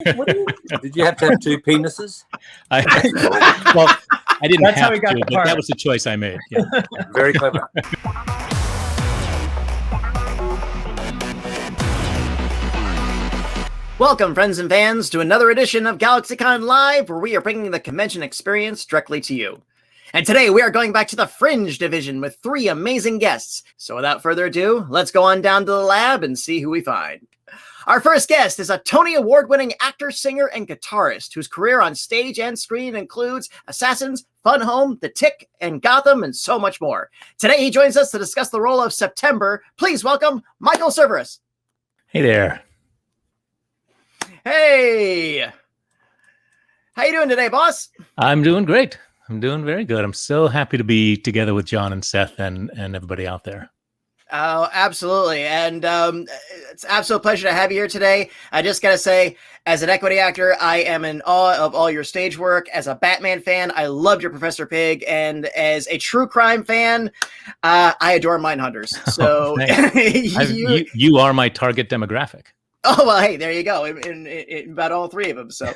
Did you have to have two penises? I didn't That's how have we got to, the but part. that was the choice I made. Yeah. Very clever. Welcome, friends and fans, to another edition of GalaxyCon Live, where we are bringing the convention experience directly to you. And today we are going back to the Fringe division with three amazing guests. So without further ado, let's go on down to the lab and see who we find. Our first guest is a Tony Award-winning actor, singer, and guitarist whose career on stage and screen includes Assassins, Fun Home, The Tick, and Gotham, and so much more. Today he joins us to discuss the role of September. Please welcome Michael Cerveris. Hey there. Hey! How you doing today, boss? I'm doing great. I'm doing very good. I'm so happy to be together with John and Seth and everybody out there. Oh, absolutely. And it's an absolute pleasure to have you here today. I just got to say, as an equity actor, I am in awe of all your stage work. As a Batman fan, I loved your Professor Pig. And as a true crime fan, I adore Mindhunters. So you are my target demographic. Oh, well, hey, there you go. In about all three of them. So,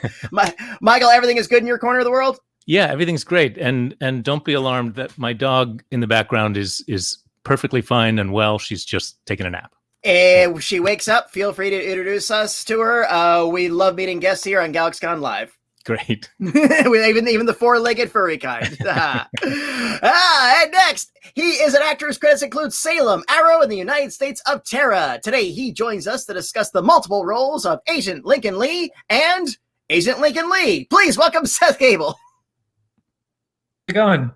Michael, everything is good in your corner of the world? Yeah, everything's great. And don't be alarmed that my dog in the background is perfectly fine and well. She's just taking a nap. If she wakes up, feel free to introduce us to her. We love meeting guests here on GalaxyCon Live. Great. even the four-legged furry kind. And next, he is an actor whose credits include Salem, Arrow, and the United States of Terra. Today, he joins us to discuss the multiple roles of Agent Lincoln Lee and Agent Lincoln Lee. Please welcome Seth Gabel. How's it going?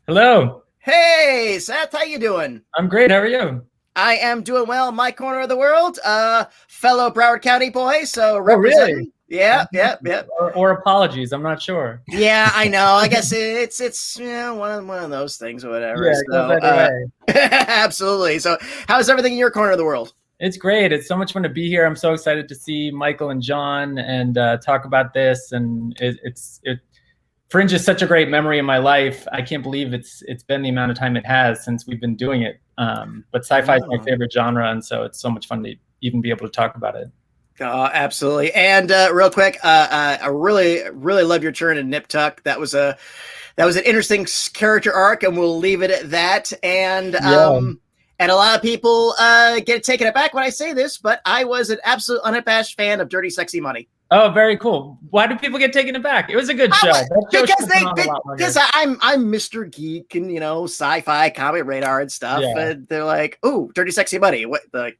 Hello. Hey, Seth, how you doing? I'm great. How are you? I am doing well in my corner of the world. Fellow Broward County boy, so representing. Really? Yeah. Or apologies. I'm not sure. Yeah, I know. I guess it's one of those things or whatever. Yeah, so, goes either way. Absolutely. So, how's everything in your corner of the world? It's great. It's so much fun to be here. I'm so excited to see Michael and John and talk about this. And Fringe is such a great memory in my life. I can't believe it's been the amount of time it has since we've been doing it. But sci-fi is my favorite genre, and so it's so much fun to even be able to talk about it. Absolutely. And real quick, I really love your turn in Nip Tuck. That was an interesting character arc, and we'll leave it at that. And and a lot of people get taken aback when I say this, but I was an absolute unabashed fan of Dirty Sexy Money. Oh, very cool. Why do people get taken aback? It was a good show. Because I'm Mr. Geek and sci-fi comedy radar and stuff. Yeah. And they're like, "Ooh, Dirty Sexy Money." What the?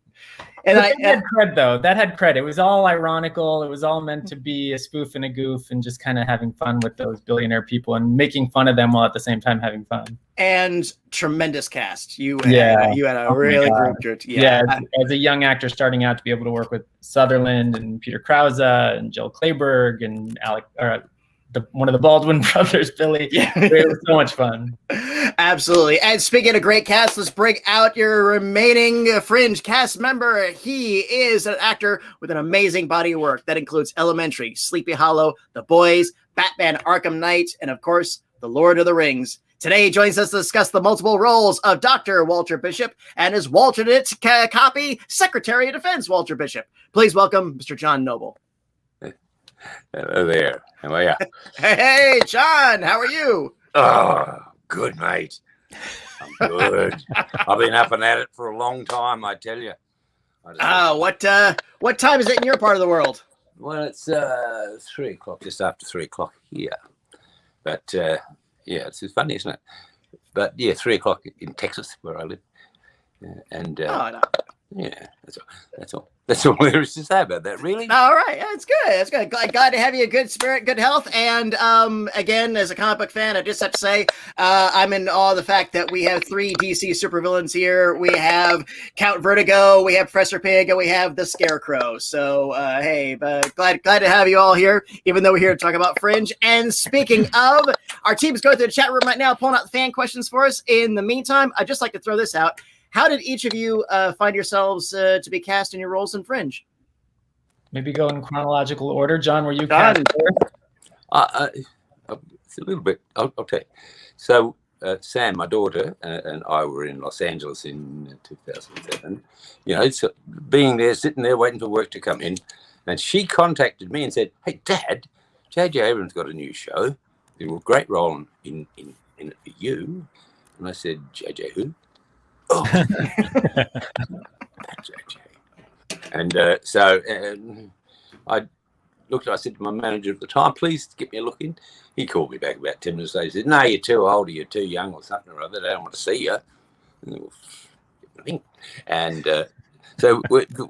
And that had cred, though. That had cred. It was all ironical. It was all meant to be a spoof and a goof and just kind of having fun with those billionaire people and making fun of them while at the same time having fun. And tremendous cast. You had a really group. As a young actor starting out, to be able to work with Sutherland and Peter Krause and Jill Clayburgh and one of the Baldwin brothers, Billy. Yeah. It was so much fun. Absolutely. And speaking of great cast, let's bring out your remaining Fringe cast member. He is an actor with an amazing body of work that includes Elementary, Sleepy Hollow, The Boys, Batman Arkham Knight, and of course, The Lord of the Rings. Today, he joins us to discuss the multiple roles of Dr. Walter Bishop and his alternate copy, Secretary of Defense Walter Bishop. Please welcome Mr. John Noble. Hello there. How are you? Hey, John, how are you? Oh, good, mate. I'm good. I've been up and at it for a long time, I tell you. What time is it in your part of the world? Well, it's 3 o'clock, just after 3 o'clock here. But it's funny, isn't it? But 3 o'clock in Texas, where I live. No. Yeah, that's all. That's all there is to say about that, really. All right, that's good. That's good. Glad to have you in good spirit, good health. And again, as a comic book fan, I just have to say I'm in awe of the fact that we have 3 DC supervillains here. We have Count Vertigo, we have Professor Pig, and we have the Scarecrow. So hey, glad to have you all here, even though we're here to talk about Fringe. And speaking of, our team is going through the chat room right now, pulling out the fan questions for us. In the meantime, I'd just like to throw this out. How did each of you find yourselves to be cast in your roles in Fringe? Maybe go in chronological order. John, were you cast first? It's a little bit. I'll tell you. So Sam, my daughter, and I were in Los Angeles in 2007. You know, it's being there, sitting there, waiting for work to come in. And she contacted me and said, "Hey, Dad, J.J. Abrams got a new show. There was a great role in it for you." And I said, "J.J. who?" "Oh, J.J." And so I looked. I said to my manager at the time, "Please get me a look in." He called me back about 10 minutes later. He said, "No, you're too old, or you're too young, or something or other. They don't want to see you." And so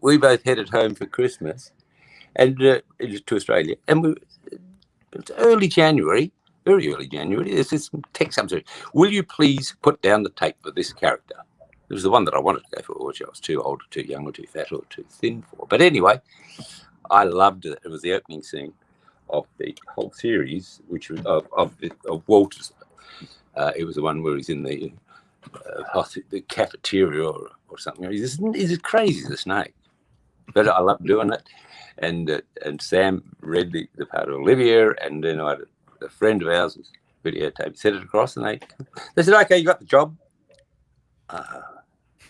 we both headed home for Christmas, and to Australia. And it was early January, very early January. There's this text comes through. "Will you please put down the tape for this character?" It was the one that I wanted to go for, which I was too old, or too young, or too fat, or too thin for. But anyway, I loved it. It was the opening scene of the whole series, which was of Walter's. It was the one where he's in the cafeteria or something. He's as crazy as a snake. But I loved doing it. And Sam read the part of Olivia, and then I had a friend of ours was videotape, sent it across, and they said, "Okay, you got the job."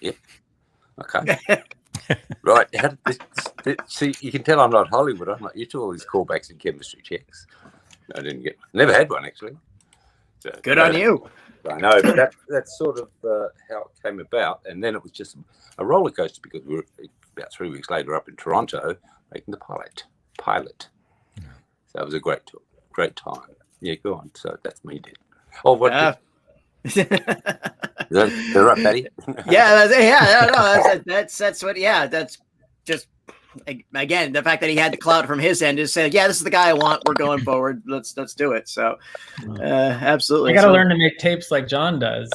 Yep. Okay. Right. How did this, see, you can tell I'm not Hollywood. I'm not used to all these callbacks and chemistry checks. I never had one actually. So, Good on you. I know, but that's sort of how it came about. And then it was just a roller coaster because we were about 3 weeks later up in Toronto making the pilot. Yeah. So it was a great time. Yeah, go on. So that's me, Dad. Oh, what? Is that right, Patty? That's what. Yeah, that's just again the fact that he had the clout from his end is said, "Yeah, this is the guy I want. We're going forward. Let's do it." So, absolutely. I got to learn to make tapes like John does.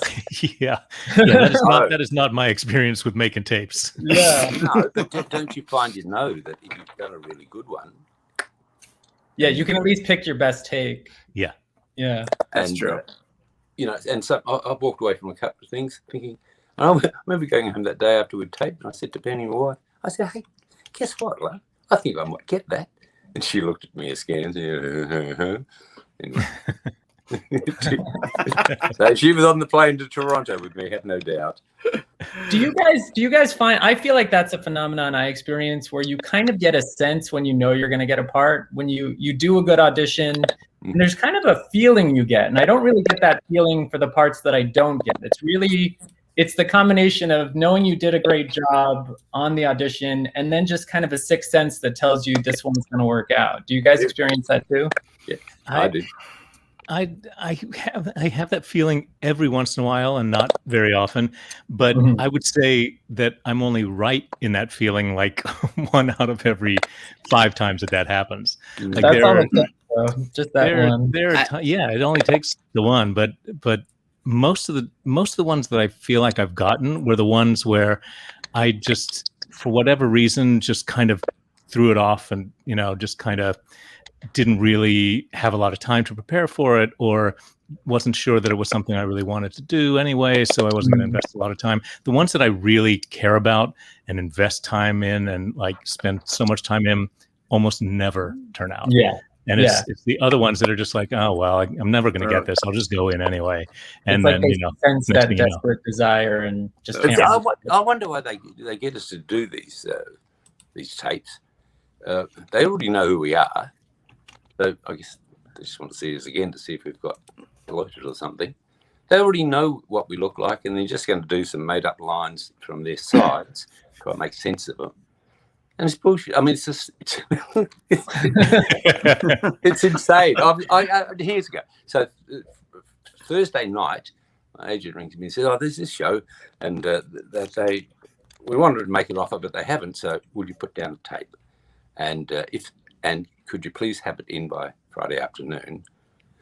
Yeah, that is not my experience with making tapes. Yeah, no, but don't you find that if you've got a really good one? Yeah, you can at least pick your best take. Yeah, that's true. And so I've walked away from a couple of things thinking, and I remember going home that day after we'd taped, and I said to Penny, my wife, I said, "Hey, guess what, love? I think I might get that." And she looked at me askance. So she was on the plane to Toronto with me, had no doubt. Do you guys find, I feel like that's a phenomenon I experience where you kind of get a sense when you know you're going to get a part, when you do a good audition, and there's kind of a feeling you get. And I don't really get that feeling for the parts that I don't get. It's the combination of knowing you did a great job on the audition and then just kind of a sixth sense that tells you this one's going to work out. Do you guys experience that too? Yeah, I do. I have that feeling every once in a while and not very often, but I would say that I'm only right in that feeling like 1 out of every 5 times that happens. Like that's all it takes, though. Just that one. It only takes the one, but most of the ones that I feel like I've gotten were the ones where I just, for whatever reason, just kind of threw it off and just kind of didn't really have a lot of time to prepare for it, or wasn't sure that it was something I really wanted to do anyway, so I wasn't going to invest a lot of time. The ones that I really care about and invest time in and like spend so much time in almost never turn out. Yeah. And it's the other ones that are just like, oh, well, I'm never going to get this. I'll just go in anyway. And it's then, like sense that desperate desire and just can't. I wonder why they get us to do these tapes. They already know who we are. So I guess they just want to see us again to see if we've got bloated or something. They already know what we look like, and they're just going to do some made-up lines from their sides to make sense of them. And it's bullshit. I mean, it's just it's insane. Here's a go. So Thursday night, my agent rings me and says, "Oh, there's this show, and we wanted to make an offer, but they haven't. So will you put down a tape? And could you please have it in by Friday afternoon?"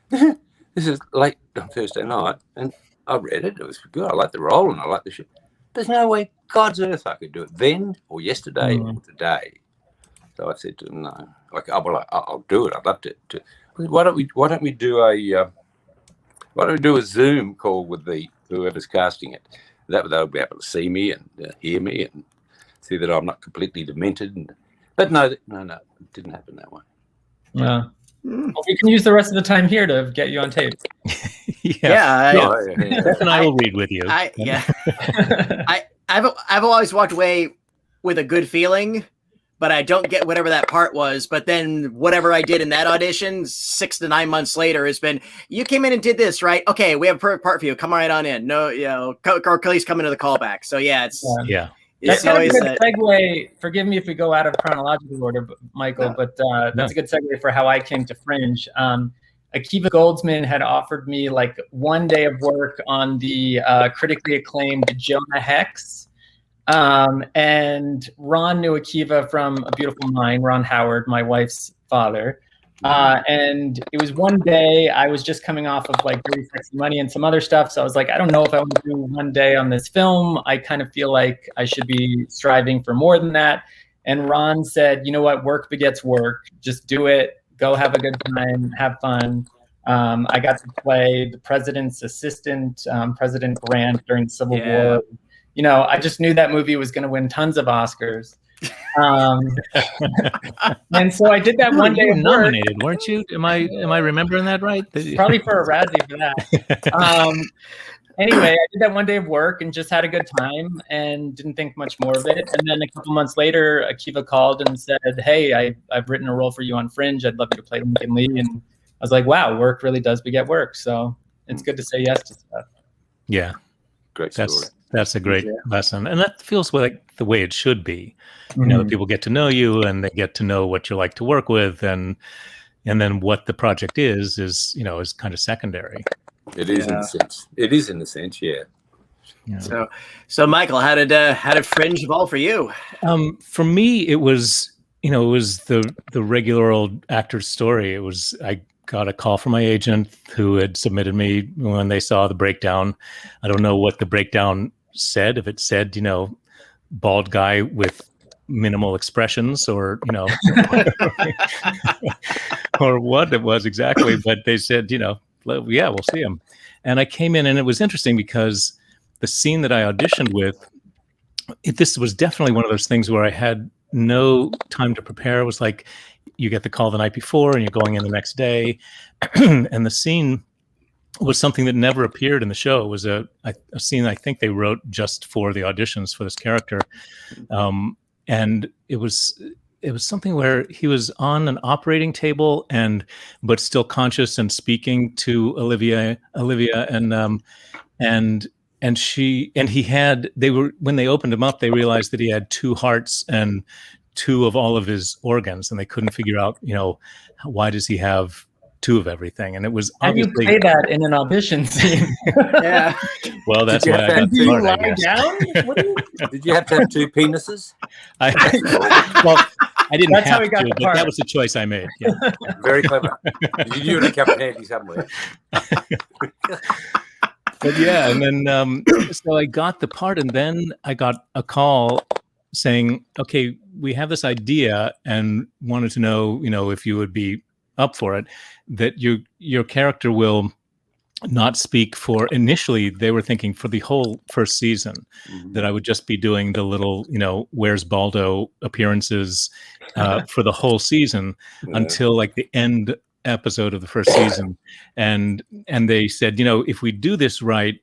This is late on Thursday night, and I read it. It was good. I like the role, and I like the shit. There's no way, God's earth, I could do it then, or yesterday, or today. So I said to them, "No." Like, I'll do it. I'd love to. Why don't we do a Zoom call with whoever's casting it? They'll be able to see me and hear me and see that I'm not completely demented. But no, it didn't happen that way. Well, we can use the rest of the time here to get you on tape. Seth and I will read with you. I've always walked away with a good feeling, but I don't get whatever that part was. But then whatever I did in that audition 6 to 9 months later has been, you came in and did this, right? Okay, we have a perfect part for you. Come right on in. No, or please come into the callback. So yeah, it's yeah. That's a good segue. Forgive me if we go out of chronological order, Michael, but that's a good segue for how I came to Fringe. Akiva Goldsman had offered me like 1 day of work on the critically acclaimed Jonah Hex. And Ron knew Akiva from A Beautiful Mind, Ron Howard, my wife's father. And it was 1 day. I was just coming off of like Dirty Sexy Money and some other stuff. So I was like, I don't know if I want to do 1 day on this film. I kind of feel like I should be striving for more than that. And Ron said, you know what, work begets work. Just do it. Go have a good time, have fun. I got to play the president's assistant, President Grant, during the Civil War. You know, I just knew that movie was going to win tons of Oscars. And so I did that 1 day. Nominated, weren't you? Am I remembering that right? Probably for a Razzie for that. Anyway, I did that 1 day of work and just had a good time and didn't think much more of it. And then a couple months later, Akiva called and said, hey, I've written a role for you on Fringe. I'd love you to play Lincoln Lee. And I was like, wow, work really does beget work. So it's good to say yes to stuff. Yeah. Great story. That's a great lesson. And that feels like the way it should be. You know, people get to know you and they get to know what you like to work with, and then what the project is kind of secondary. It is in a sense. It is in a sense, yeah. So Michael, how did Fringe evolve for you? For me, it was the regular old actor's story. I got a call from my agent who had submitted me when they saw the breakdown. I don't know what the breakdown said, if it said, bald guy with minimal expressions or, or what it was exactly. But they said, yeah, we'll see him. And I came in and it was interesting because the scene that I auditioned with, this was definitely one of those things where I had no time to prepare. It was like, you get the call the night before and you're going in the next day. And the scene was something that never appeared in the show. It was a scene I think they wrote just for the auditions for this character. And it was something where he was on an operating table but still conscious and speaking to Olivia and he had, when they opened him up, they realized that he had 2 hearts and 2 of all of his organs, and they couldn't figure out, why does he have 2 of everything? And it was obviously. How do you play that in an audition scene? Yeah. Well, that's why I got do you smart, lie down? Did you have to have 2 penises? I didn't That's how have we got to, the but part. that was the choice I made. Yeah. Very clever. You and a cup of handy somewhere. But yeah, and then so I got the part, and then I got a call saying, okay, we have this idea and wanted to know, if you would be up for it, that your character will not speak for, initially they were thinking for the whole first season, that I would just be doing the little, where's Baldo appearances for the whole season until like the end episode of the first season. And they said, if we do this right,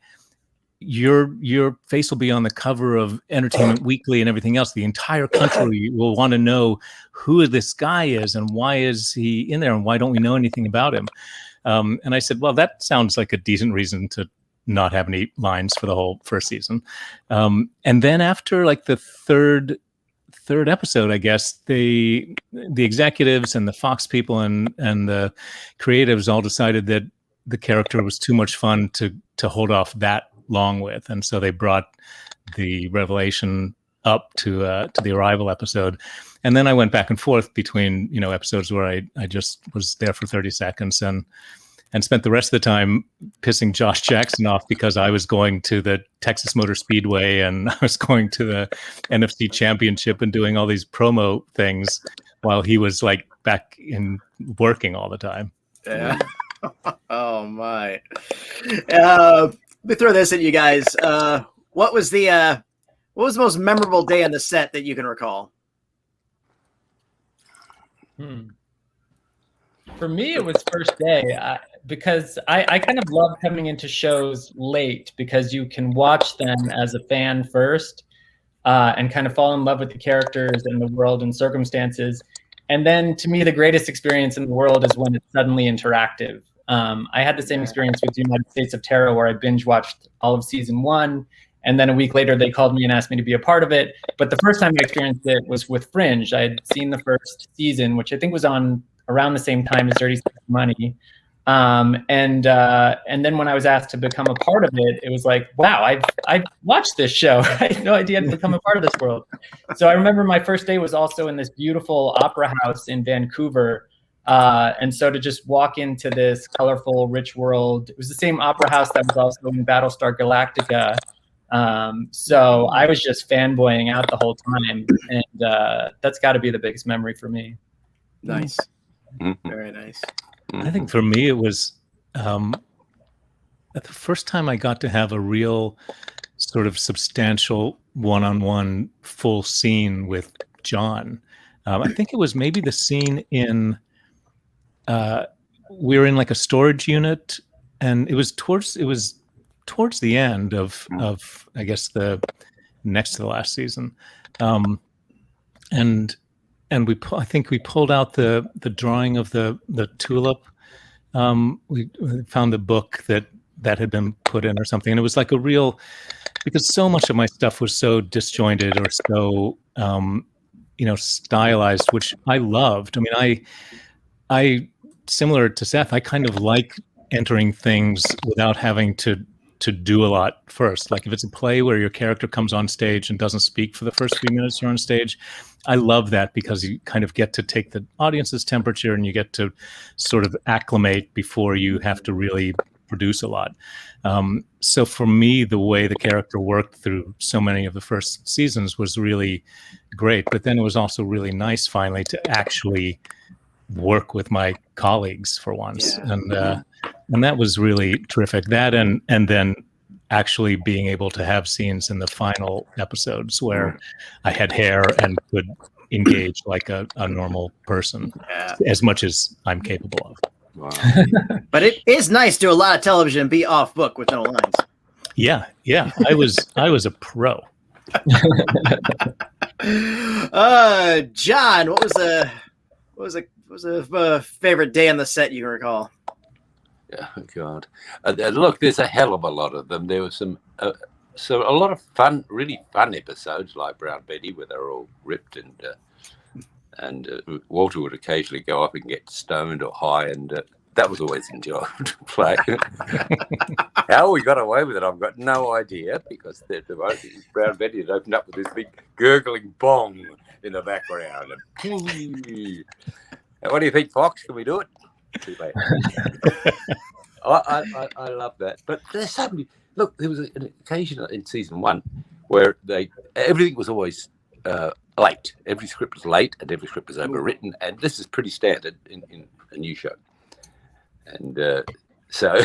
your face will be on the cover of Entertainment Weekly and everything else. The entire country will want to know who this guy is and why is he in there and why don't we know anything about him. And I said, well, that sounds like a decent reason to not have any lines for the whole first season. And then after like the third episode, I guess the executives and the Fox people and the creatives all decided that the character was too much fun to hold off that long with, and so they brought the revelation up to the arrival episode. And then I went back and forth between episodes where I just was there for 30 seconds and spent the rest of the time pissing Josh Jackson off because I was going to the Texas Motor Speedway and I was going to the NFC Championship and doing all these promo things while he was like back in working all the time. Yeah. Oh my. Let me throw this at you guys. What was the most memorable day on the set that you can recall? For me, it was first day because I kind of love coming into shows late because you can watch them as a fan first. and kind of fall in love with the characters and the world and circumstances. And then to me, the greatest experience in the world is when it's suddenly interactive. I had the same experience with United States of Terror, where I binge watched all of season 1. And then a week later, they called me and asked me to be a part of it. But the first time I experienced it was with Fringe. I had seen the first season, which I think was on around the same time as Dirty Sexy Money. And then when I was asked to become a part of it, it was like, wow, I've watched this show. I had no idea I'd become a part of this world. So I remember my first day was also in this beautiful opera house in Vancouver. And so to just walk into this colorful, rich world, it was the same opera house that was also in Battlestar Galactica. So I was just fanboying out the whole time, and that's got to be the biggest memory for me. Nice. Very nice. I think for me, it was the first time I got to have a real sort of substantial one-on-one full scene with John. I think it was maybe the scene in, we were in like a storage unit, and it was towards the end of I guess the next to the last season, and I think we pulled out the drawing of the tulip. We found the book that had been put in or something, and it was like a real, because so much of my stuff was so disjointed or so stylized, which I loved. I mean, I similar to Seth, I kind of like entering things without having to do a lot first. Like if it's a play where your character comes on stage and doesn't speak for the first few minutes you're on stage, I love that, because you kind of get to take the audience's temperature and you get to sort of acclimate before you have to really produce a lot. So for me, the way the character worked through so many of the first seasons was really great. But then it was also really nice finally to actually work with my colleagues for once. Yeah. And that was really terrific. That and then actually being able to have scenes in the final episodes where I had hair and could engage like a normal person, as much as I'm capable of. Wow. But it is nice to do a lot of television and be off book with no lines. Yeah. I was a pro. John, what was a favorite day on the set you can recall? Oh God! Look, there's a hell of a lot of them. There was a lot of fun, really fun episodes like Brown Betty, where they're all ripped, and Walter would occasionally go up and get stoned or high, and that was always enjoyable to play. How we got away with it, I've got no idea, because Brown Betty had opened up with this big gurgling bong in the background. And, what do you think, Fox? Can we do it? Too late. I love that. But there's so many. Look, there was an occasion in season 1 where everything was always late. Every script was late and every script was overwritten. And this is pretty standard in a new show. And so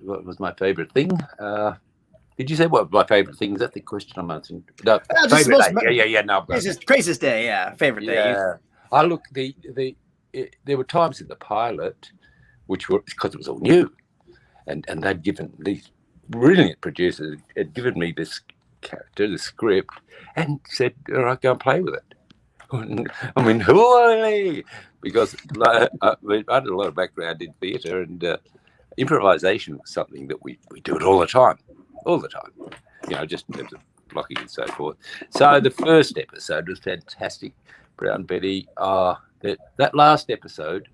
what was my favorite thing? Did you say what my favorite thing? Is that the question I'm answering? No, favorite day. Yeah. No, this is Craziest Day. Yeah, favorite day. Yeah. Look, there were times in the pilot, which were because it was all new, and they'd given these brilliant producers had given me this character, the script, and said, "All right, go and play with it." I mean, who are they? Because I had a lot of background in theatre, and improvisation was something that we do it all the time, just in terms of blocking and so forth. So the first episode was fantastic. Brown Betty, that last episode,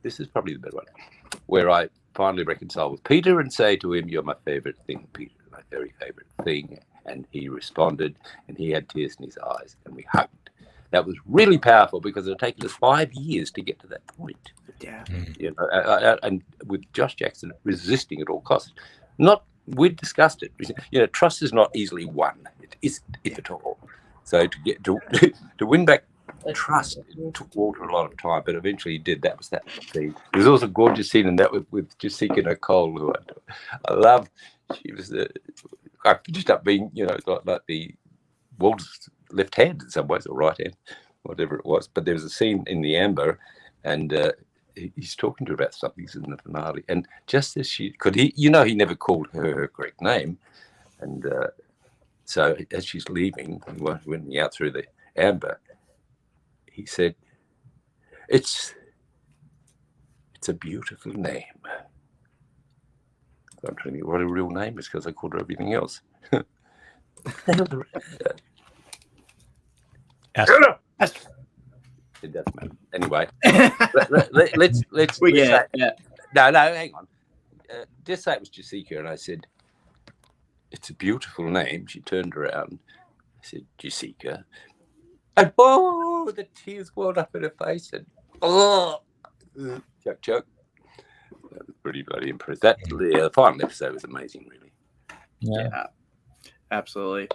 this is probably the better one, where I finally reconcile with Peter and say to him, "You're my favourite thing, Peter, my very favourite thing." And he responded, and he had tears in his eyes, and we hugged. That was really powerful, because it had taken us 5 years to get to that point. Yeah. And with Josh Jackson resisting at all costs. We discussed it. Trust is not easily won. It isn't, if at all. So to get to win back trust, it took Walter a lot of time, but eventually he did. That was that scene. There's also a gorgeous scene in that with Jessica Nicole, who I love. She was I finished up being, like the Walter's left hand in some ways, or right hand, whatever it was. But there was a scene in the Amber, and he's talking to her about something in the finale, and just as he never called her correct name, and So as she's leaving, when out through the amber, he said, "It's a beautiful name." I'm telling you what a real name is because I called her everything else. It doesn't matter. Anyway, let's We get say, it. Yeah. No, hang on. Just say it was Jessica, and I said, "It's a beautiful name." She turned around. I said, "Jessica," and the tears welled up in her face, and choke. That was pretty bloody impressed. The final episode was amazing, really. Yeah, absolutely.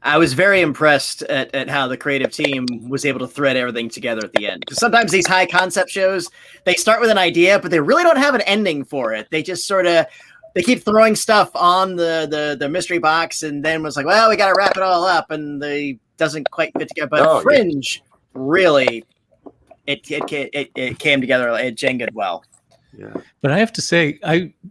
I was very impressed at how the creative team was able to thread everything together at the end. Because sometimes these high concept shows, they start with an idea, but they really don't have an ending for it. They just they keep throwing stuff on the mystery box, and then was like, well, we got to wrap it all up, and they doesn't quite fit together. But Fringe, really, it came together. It Jenga'd well. Yeah. But I have to say,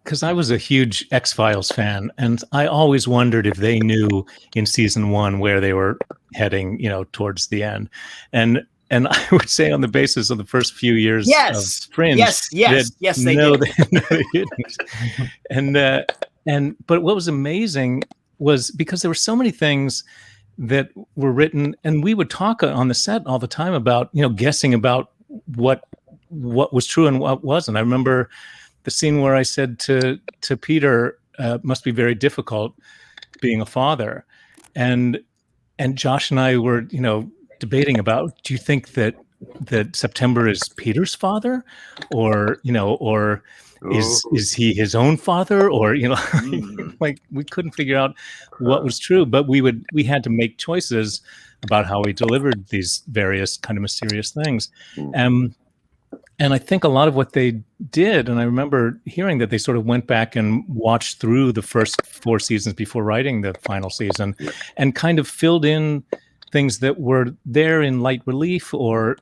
because I was a huge X-Files fan, and I always wondered if they knew in season 1 where they were heading, towards the end. And I would say on the basis of the first few years of Fringe, yes, they did. They didn't. But what was amazing was because there were so many things that were written, and we would talk on the set all the time about, guessing about what was true and what wasn't. I remember the scene where I said to Peter, must be very difficult being a father. And Josh and I were, debating about, do you think that September is Peter's father, or is he his own father, or like we couldn't figure out what was true, but we had to make choices about how we delivered these various kind of mysterious things. And I think a lot of what they did, and I remember hearing that they sort of went back and watched through the first 4 seasons before writing the final season, and kind of filled in things that were there in light relief, or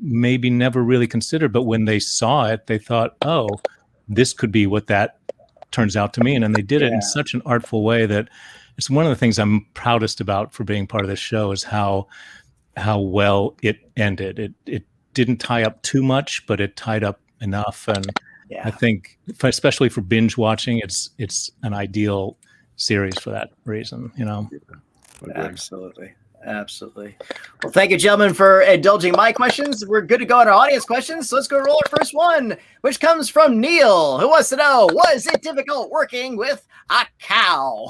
maybe never really considered, but when they saw it, they thought, oh, this could be what that turns out to mean. And they did it in such an artful way that it's one of the things I'm proudest about for being part of this show, is how well it ended. It didn't tie up too much, but it tied up enough. And I think, especially for binge watching, it's an ideal series for that reason, Absolutely. Well, thank you, gentlemen, for indulging my questions. We're good to go on our audience questions. So let's go roll our first one, which comes from Neil, who wants to know, was it difficult working with a cow?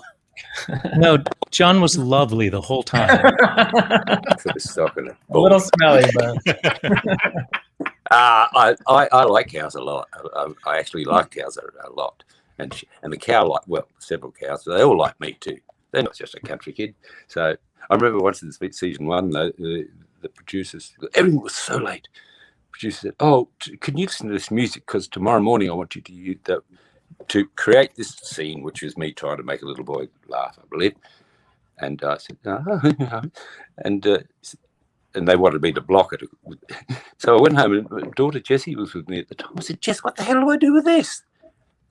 No, John was lovely the whole time. A little smelly, but I like cows a lot. I actually like cows a lot, and the cow several cows. They all like me too. They're not just a country kid. So I remember once in season 1, the producers, everything was so late. The producer said, "Oh, can you listen to this music? Because tomorrow morning I want you to use that to create this scene," which was me trying to make a little boy laugh, I believe. And I said, "No." And they wanted me to block it. So I went home, and my daughter Jessie was with me at the time. I said, "Jess, what the hell do I do with this?"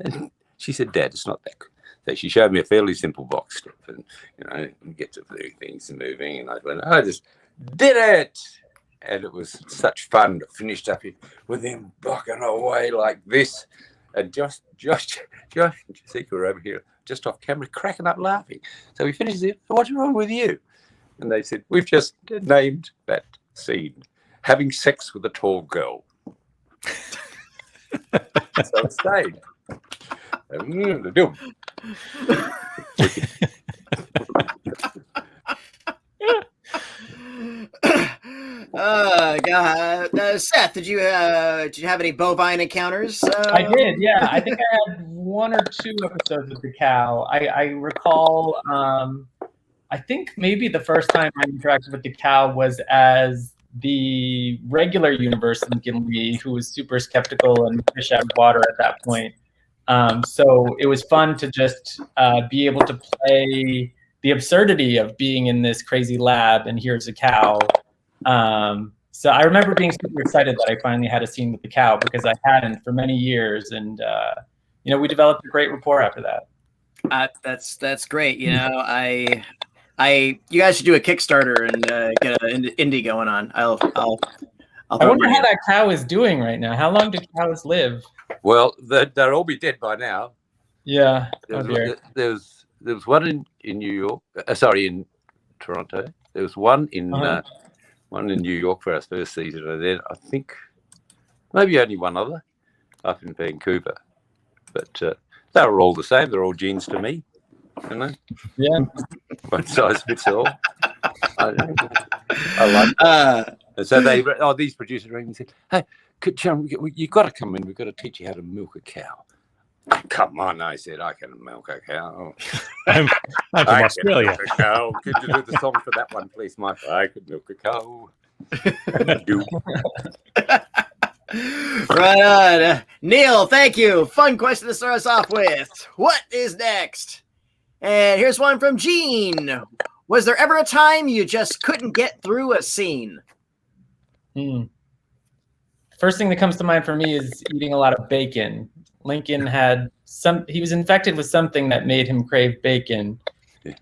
And she said, "Dad, it's not that good." So she showed me a fairly simple box strip, and you get to doing things and moving, and I went, "I just did it!" And it was such fun to finish up with him blocking away like this. And Josh and Jessica were over here just off camera cracking up laughing. So we finished it. "What's wrong with you?" And they said, "We've just named that scene Having Sex with a Tall Girl." So it stayed. God. Seth, did you have any bovine encounters? I did, yeah. I think I had 1 or 2 episodes with the cow. I recall, I think maybe the first time I interacted with the cow was as the regular universe in Gimli, who was super skeptical and fish out of water at that point. So it was fun to just be able to play the absurdity of being in this crazy lab, and here's a cow. So I remember being super excited that I finally had a scene with the cow, because I hadn't for many years, and we developed a great rapport after that. That's great. You know, you guys should do a Kickstarter and get an indie going on. I'll I wonder how that cow is doing right now. How long do cows live? Well, they'll all be dead by now. Yeah. There was one in New York. Sorry, in Toronto. There was one in New York for our first season, and then I think maybe only one other up in Vancouver. But they were all the same. They're all genes to me. You know? Yeah. One size fits all. I like that. And so these producers rang and said, "Hey, John, you got to come in. We've got to teach you how to milk a cow." Come on, I said, I can milk a cow. I'm from Australia. Milk a cow. Could you do the song for that one, please, Mike? I could milk a cow. Right on. Neil, thank you. Fun question to start us off with. What is next? And here's one from Gene. Was there ever a time you just couldn't get through a scene? First thing that comes to mind for me is eating a lot of bacon. Lincoln he was infected with something that made him crave bacon.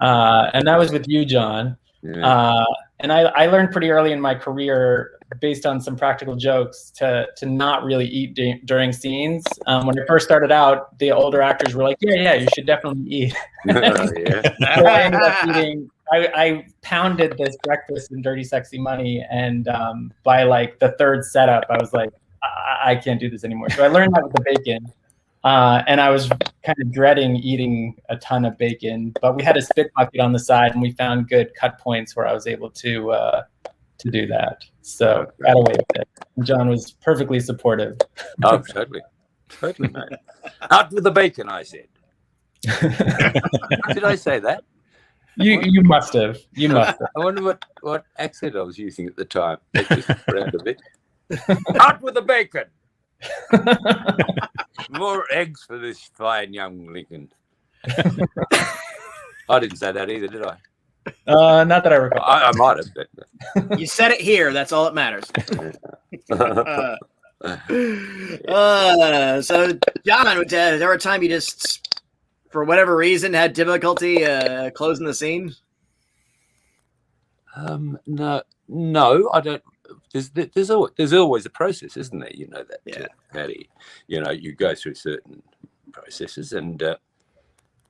And that was with you, John. Yeah. And I learned pretty early in my career, based on some practical jokes, to not really eat during scenes. When I first started out, the older actors were like, yeah, you should definitely eat. So I ended up eating. I pounded this breakfast in Dirty Sexy Money, and by like the third setup, I was like, I can't do this anymore. So I learned that with the bacon. And I was kind of dreading eating a ton of bacon, but we had a spit bucket on the side, and we found good cut points where I was able to do that. So got away with it. And John was perfectly supportive. Oh, totally, mate. Out with the bacon, I said. Did I say that? You must have. You must have. I wonder what accent I was using at the time. It just around a bit. Out with the bacon. More eggs for this fine young Lincoln. I didn't say that either, did I? Not that I recall. I might have. But... You said it here. That's all that matters. So, John, was there ever a time you just, for whatever reason, had difficulty closing the scene? No, I don't. There's always a process, isn't there? You know that, yeah. Patty. You know, you go through certain processes, and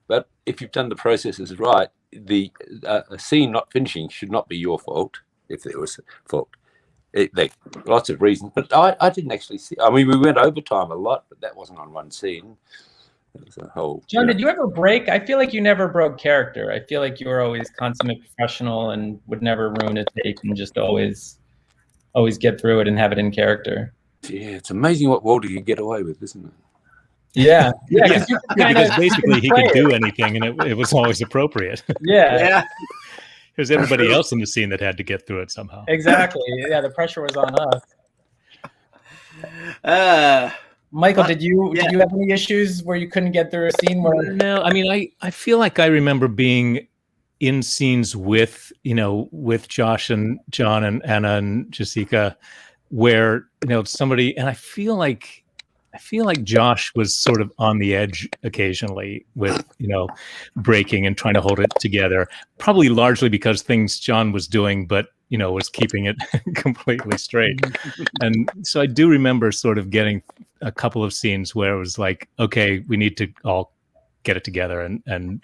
but if you've done the processes right, a scene not finishing should not be your fault. If there was a fault, lots of reasons. But I didn't actually see. I mean, we went overtime a lot, but that wasn't on one scene. It was a whole. John, did you ever break? I feel like you never broke character. I feel like you were always consummate professional and would never ruin a take, and just always get through it and have it in character. Yeah, it's amazing what Walter can get away with, isn't it? Yeah. Because basically he could do anything, and it was always appropriate. Yeah. There's everybody else in the scene that had to get through it somehow. Exactly. Yeah, the pressure was on us. Michael, did you have any issues where you couldn't get through a scene where? No, I mean, I feel like I remember being in scenes with Josh and John and Anna and Jessica, where somebody, and I feel like Josh was sort of on the edge occasionally with breaking and trying to hold it together, probably largely because things John was doing, but was keeping it completely straight. And so I do remember sort of getting a couple of scenes where it was like, okay, we need to all get it together and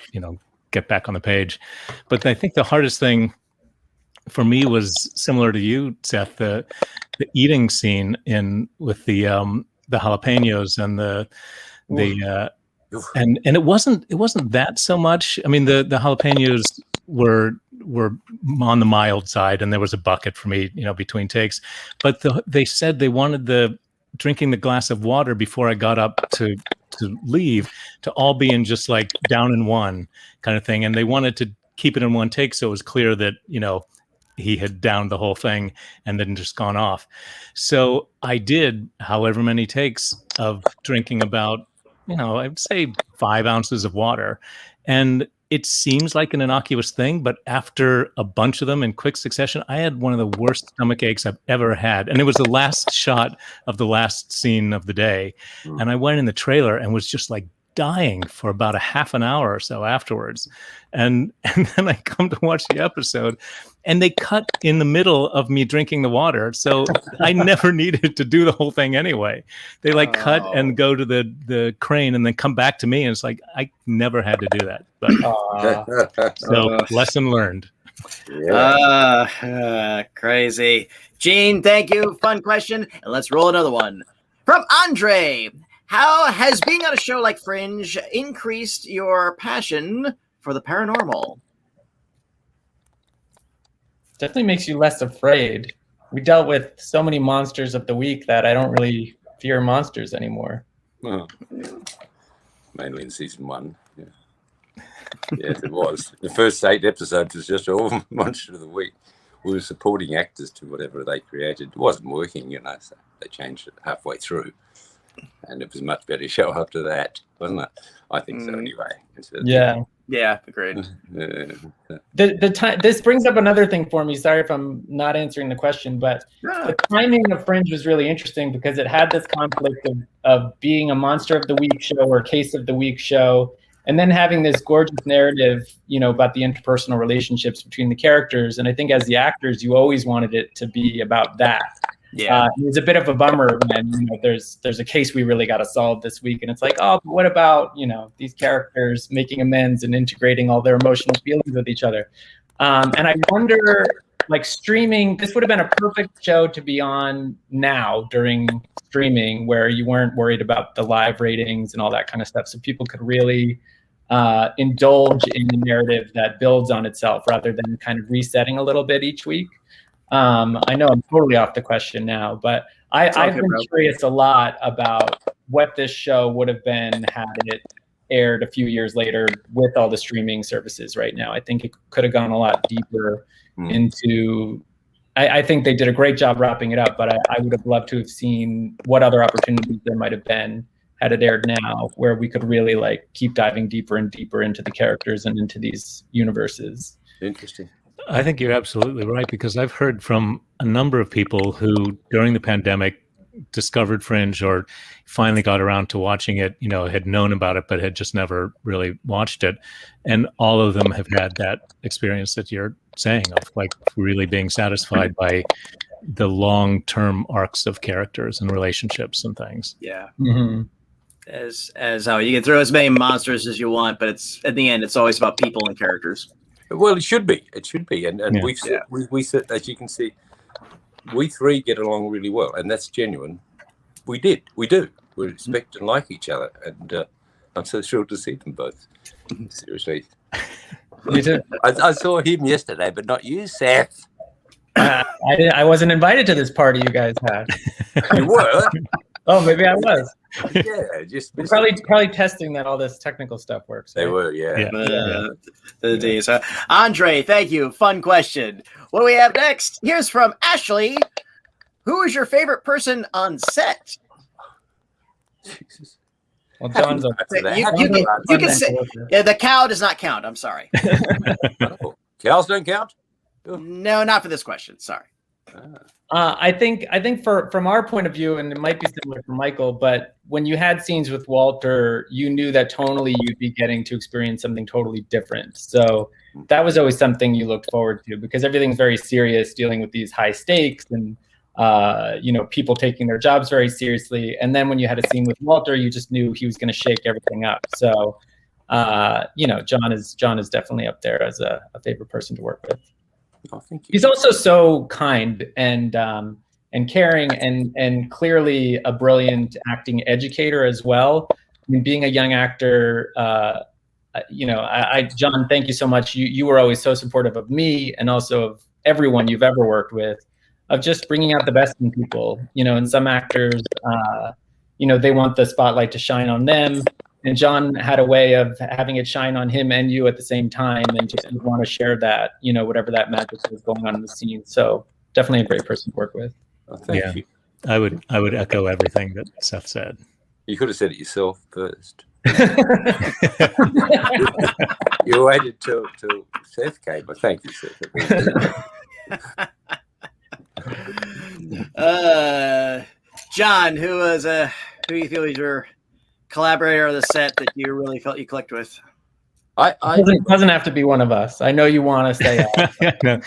get back on the page. But I think the hardest thing for me was similar to you, Seth, the eating scene with the jalapenos and and it wasn't that so much. I mean, the jalapenos were on the mild side, and there was a bucket for me, between takes. But they said they wanted drinking the glass of water before I got up to leave to all be in just like down in one kind of thing, and they wanted to keep it in one take, so it was clear that he had downed the whole thing and then just gone off. So I did however many takes of drinking about, I'd say 5 ounces of water. And it seems like an innocuous thing, but after a bunch of them in quick succession, I had one of the worst stomach aches I've ever had. And it was the last shot of the last scene of the day. And I went in the trailer and was just like dying for about a half an hour or so afterwards. And then I come to watch the episode and they cut in the middle of me drinking the water. So I never needed to do the whole thing anyway. They cut and go to the crane and then come back to me. And it's like, I never had to do that. But so lesson learned. Crazy. Gene, thank you. Fun question. And let's roll another one. From Andre. How has being on a show like Fringe increased your passion for the paranormal? Definitely makes you less afraid. We dealt with so many monsters of the week that I don't really fear monsters anymore. Oh, yeah. Mainly in season 1. Yeah. Yes, it was. The first 8 episodes was just all monster of the week. We were supporting actors to whatever they created. It wasn't working, so they changed it halfway through. And it was a much better show after that, wasn't it? I think so anyway. Yeah, agreed. This brings up another thing for me. Sorry if I'm not answering the question, but the timing of Fringe was really interesting because it had this conflict of being a monster of the week show or case of the week show, and then having this gorgeous narrative, about the interpersonal relationships between the characters. And I think as the actors, you always wanted it to be about that. Yeah, it was a bit of a bummer when there's a case we really got to solve this week, and it's like, oh, but what about these characters making amends and integrating all their emotional feelings with each other? And I wonder, streaming, this would have been a perfect show to be on now during streaming, where you weren't worried about the live ratings and all that kind of stuff, so people could really indulge in the narrative that builds on itself rather than kind of resetting a little bit each week. I know I'm totally off the question now, but I've been curious a lot about what this show would have been had it aired a few years later with all the streaming services right now. I think it could have gone a lot deeper into, I think they did a great job wrapping it up, but I would have loved to have seen what other opportunities there might have been had it aired now, where we could really keep diving deeper and deeper into the characters and into these universes. Interesting. I think you're absolutely right, because I've heard from a number of people who during the pandemic discovered Fringe or finally got around to watching it, had known about it, but had just never really watched it. And all of them have had that experience that you're saying of really being satisfied by the long-term arcs of characters and relationships and things. Yeah. Mm-hmm. As how you can throw as many monsters as you want, but it's at the end, it's always about people and characters. Well, it should be. And we sit, as you can see, we 3 get along really well, and that's genuine. We do. We respect and like each other, and I'm so thrilled to see them both. Seriously. You too. I saw him yesterday, but not you, Seth. I wasn't invited to this party you guys had. You were? Oh, maybe I was. Yeah, just probably testing that all this technical stuff works. They right? were, yeah. The days. Andre, thank you. Fun question. What do we have next? Here's from Ashley. Who is your favorite person on set? Jesus. Well, John's you can say the cow does not count. I'm sorry. Cows don't count? No, not for this question. Sorry. I think from our point of view, and it might be similar for Michael, but when you had scenes with Walter, you knew that tonally you'd be getting to experience something totally different. So that was always something you looked forward to, because everything's very serious, dealing with these high stakes and people taking their jobs very seriously. And then when you had a scene with Walter, you just knew he was going to shake everything up. So John is definitely up there as a favorite person to work with. Oh, thank you. He's also so kind and caring and clearly a brilliant acting educator as well. I mean, being a young actor, John, thank you so much. You were always so supportive of me and also of everyone you've ever worked with, of just bringing out the best in people. And some actors, they want the spotlight to shine on them. And John had a way of having it shine on him and you at the same time, and just want to share that, whatever that magic was going on in the scene. So definitely a great person to work with. Oh, thank you. I would echo everything that Seth said. You could have said it yourself first. You waited till Seth came, but thank you, Seth. John, who you feel is your collaborator on the set that you really felt you clicked with? Doesn't have to be one of us. I know you want to stay out. No.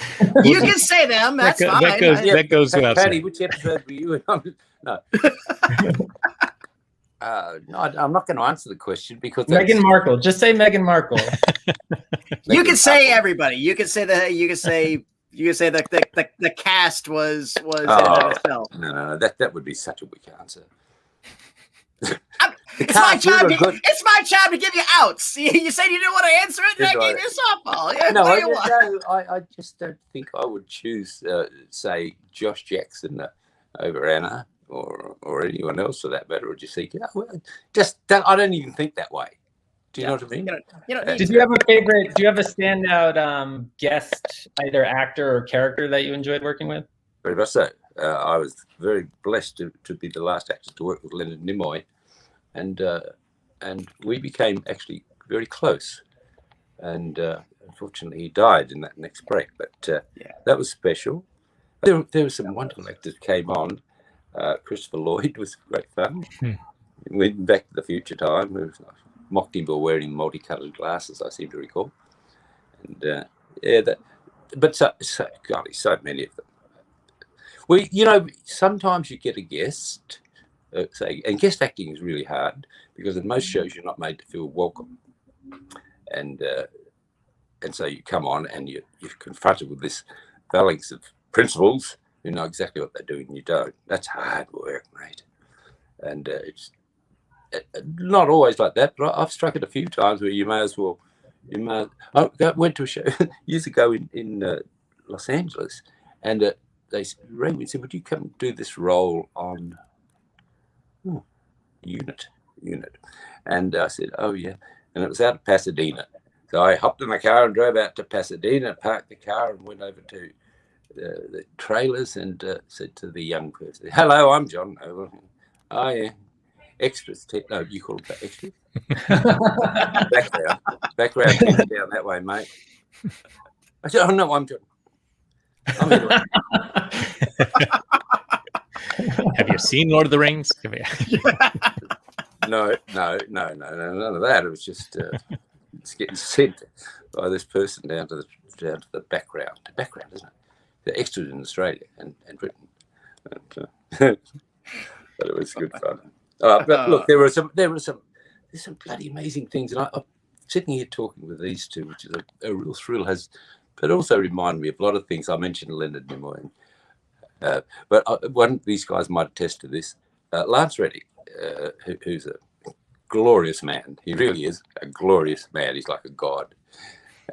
You can say them. That's fine. That goes without Patty, saying. which episode were you in? No. No, I'm not going to answer the question because Meghan Markle. Just say Meghan Markle. You can say everybody. You can say the cast was in of itself. No, that would be such a weak answer. It's my job to give you outs. You said you didn't want to answer it, and I gave you a softball. Yeah, no, I just don't think I would choose, say, Josh Jackson over Anna or anyone else for that matter, or Jessica. I don't even think that way. Do you know what I mean? Did you have a favorite? Do you have a standout guest, either actor or character that you enjoyed working with? Very much so. I was very blessed to be the last actor to work with Leonard Nimoy, and we became actually very close. And unfortunately, he died in that next break. But that was special. There were some wonderful actors who came on. Christopher Lloyd was great fun. Went Back to the Future time. We mocked him for wearing multicolored glasses, I seem to recall. And but so many of them. Well, sometimes you get a guest, and guest acting is really hard because in most shows you're not made to feel welcome, and so you come on and you're confronted with this phalanx of principals who know exactly what they're doing and you don't. That's hard work, mate, and it's not always like that. But I've struck it a few times where I went to a show years ago in Los Angeles, and they rang me and said, "Would you come do this role on Unit?" And I said, "Oh yeah," and it was out of Pasadena. So I hopped in the car and drove out to Pasadena, parked the car, and went over to the trailers and said to the young person, "Hello, I'm John Noble." "Oh yeah, extras." No, you call it extras. Background down that way, mate. I said, "Oh no, I'm John. I'm here." Have you seen Lord of the Rings? No, none of that. It was just it's getting sent by this person down to the background. The background, isn't it? The extras in Australia and Britain. But it was good fun. But look, there's some bloody amazing things, and I'm sitting here talking with these two, which is a real thrill. But also remind me of a lot of things. I mentioned Leonard Nimoy, but one of these guys might attest to this. Lance Reddick, who's a glorious man. He really is a glorious man. He's like a god.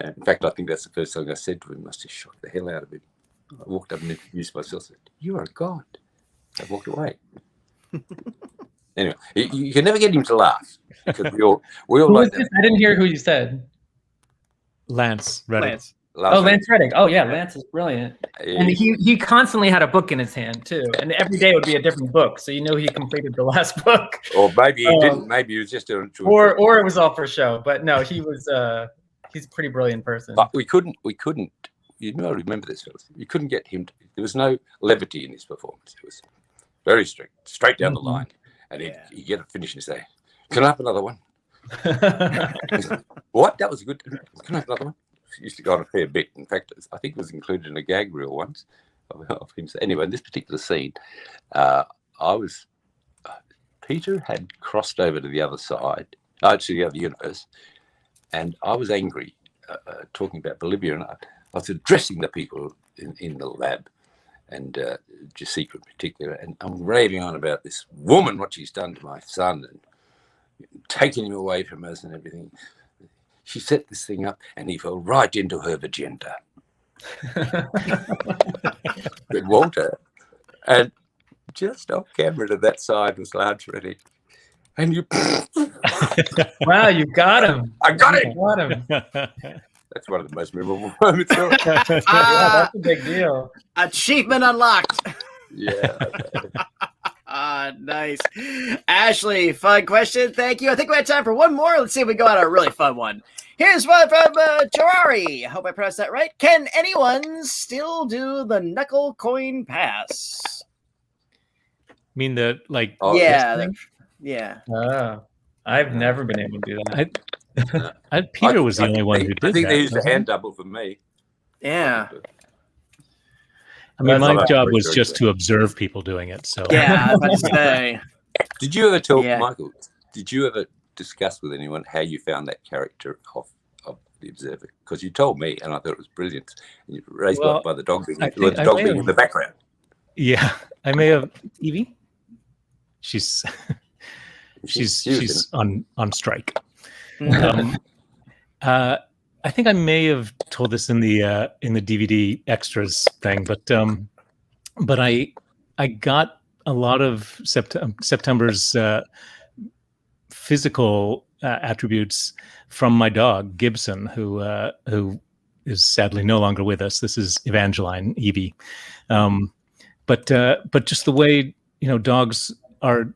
And in fact, I think that's the first thing I said to him. Must have shocked the hell out of him. I walked up and introduced myself. Said, "You are a god." I walked away. Anyway, you can never get him to laugh because we all like that. I didn't hear who you said. Lance Reddick. Lance Reddick. Oh yeah, Lance is brilliant. And he constantly had a book in his hand too, and every day would be a different book. So you know he completed the last book. Or maybe he didn't. Maybe he was just doing it. Or it was all for show. But no, he was. He's a pretty brilliant person. But we couldn't. You know, remember this, fellas. You couldn't get him. There was no levity in his performance. It was very strict, straight down the line. And he'd get it finished and say, "Can I have another one?" What? That was good. Can I have another one? He used to go on a fair bit. In fact, I think it was included in a gag reel once of him. Anyway, in this particular scene, Peter had crossed over to the other side, to the other universe, and I was angry, talking about Bolivia, and I was addressing the people in the lab, and Jessica in particular, and I'm raving on about this woman, what she's done to my son, and taking him away from us and everything. She set this thing up, and he fell right into her agenda. With Walter, and just off camera to that side was Lance Reddick. And you, wow, you got him! I got him! Got him. That's one of the most memorable moments. Yeah, that's a big deal. Achievement unlocked. Yeah. Nice. Ashley, fun question. Thank you. I think we have time for one more. Let's see if we go on a really fun one. Here's one from Gerari. I hope I pronounced that right. Can anyone still do the knuckle coin pass? I mean, the like. Yeah. Yeah. I've never been able to do that. Peter was the only one who I did think that. they used a wasn't he? hand double for me. Yeah. I mean, That's my not job very was good. just to observe people doing it. So Yeah, I was about to say. Did you ever tell Yeah. Michael? Did you ever discuss with anyone how you found that character of the observer? Because you told me, and I thought it was brilliant. And you raised Well, by the dog being, I with think the I dog may being have- in the background. yeah, I may have Evie. She's She was on strike. I think I may have told this in the DVD extras thing, but I got a lot of September's physical attributes from my dog Gibson, who is sadly no longer with us. This is Evangeline, Evie, but just the way dogs are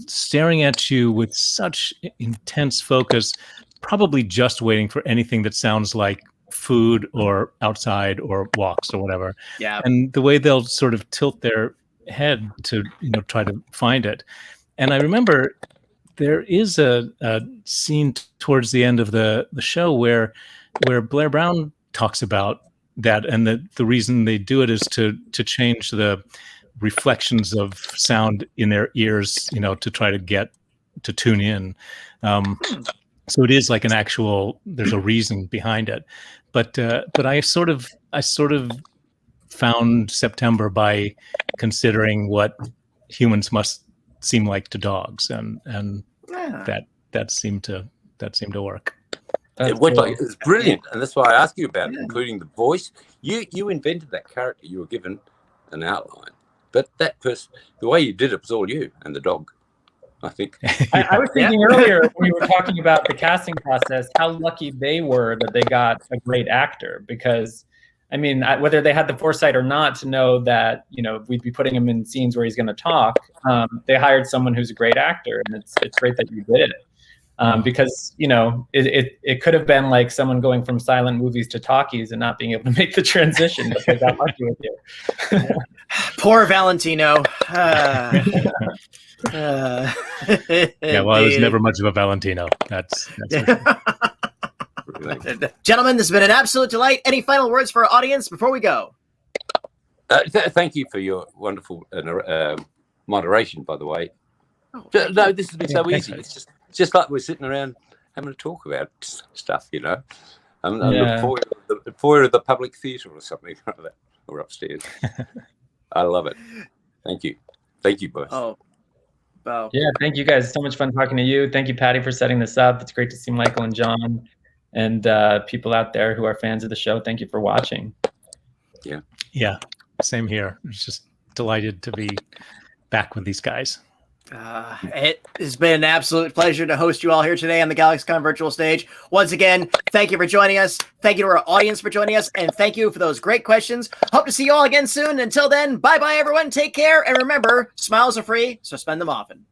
staring at you with such intense focus, probably just waiting for anything that sounds like food or outside or walks or whatever. Yeah. And the way they'll sort of tilt their head to try to find it. And I remember there is a scene towards the end of the show where Blair Brown talks about that, and the reason they do it is to change the reflections of sound in their ears, to try to get to tune in. So it is like an actual. There's a reason behind it, but I sort of found September by considering what humans must seem like to dogs, and Yeah. that seemed to work. It went like, it was brilliant, and that's why I asked you about it, Yeah. including the voice. You invented that character. You were given an outline, but that person, the way you did it was all you and the dog. I think. I was thinking earlier when we were talking about the casting process, how lucky they were that they got a great actor, because I mean, whether they had the foresight or not to know that, we'd be putting him in scenes where he's going to talk, they hired someone who's a great actor, and it's great that you did it. Because, it could have been like someone going from silent movies to talkies and not being able to make the transition, but they got lucky with you. Poor Valentino. Yeah, well, I was never much of a Valentino. That's for sure. Gentlemen, this has been an absolute delight. Any final words for our audience before we go? Thank you for your wonderful moderation, by the way. No, this has been so easy. It's just like we're sitting around having a talk about stuff, I'm the foyer of the public theatre or something like that, or upstairs. I love it. Thank you both. Oh. Yeah, thank you guys. It's so much fun talking to you. Thank you, Patty, for setting this up. It's great to see Michael and John and people out there who are fans of the show. Thank you for watching. Yeah, same here. I was just delighted to be back with these guys. It has been an absolute pleasure to host you all here today on the GalaxyCon virtual stage. Once again, thank you for joining us. Thank you to our audience for joining us. And thank you for those great questions. Hope to see you all again soon. Until then, bye-bye, everyone. Take care. And remember, smiles are free, so spend them often.